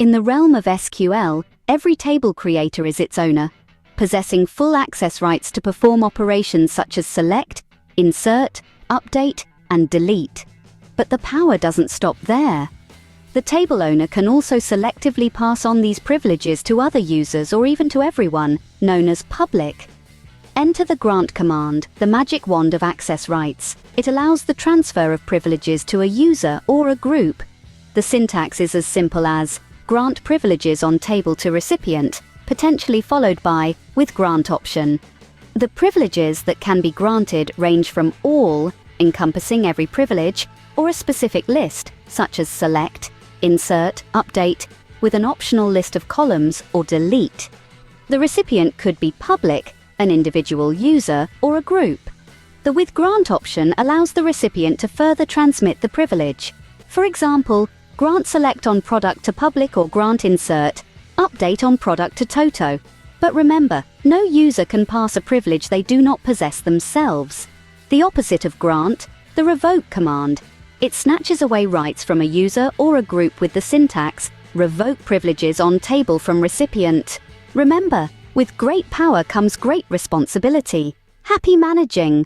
In the realm of SQL, every table creator is its owner, possessing full access rights to perform operations such as select, insert, update, and delete. But the power doesn't stop there. The table owner can also selectively pass on these privileges to other users or even to everyone, known as public. Enter the grant command, the magic wand of access rights. It allows the transfer of privileges to a user or a group. The syntax is as simple as grant privileges on table to recipient, potentially followed by with grant option. The privileges that can be granted range from all, encompassing every privilege, or a specific list, such as select, insert, update, with an optional list of columns, or delete. The recipient could be public, an individual user, or a group. The with grant option allows the recipient to further transmit the privilege. For example, grant select on product to public or grant insert, update on product to Toto. But remember, no user can pass a privilege they do not possess themselves. The opposite of grant, the revoke command. It snatches away rights from a user or a group with the syntax, revoke privileges on table from recipient. Remember, with great power comes great responsibility. Happy managing!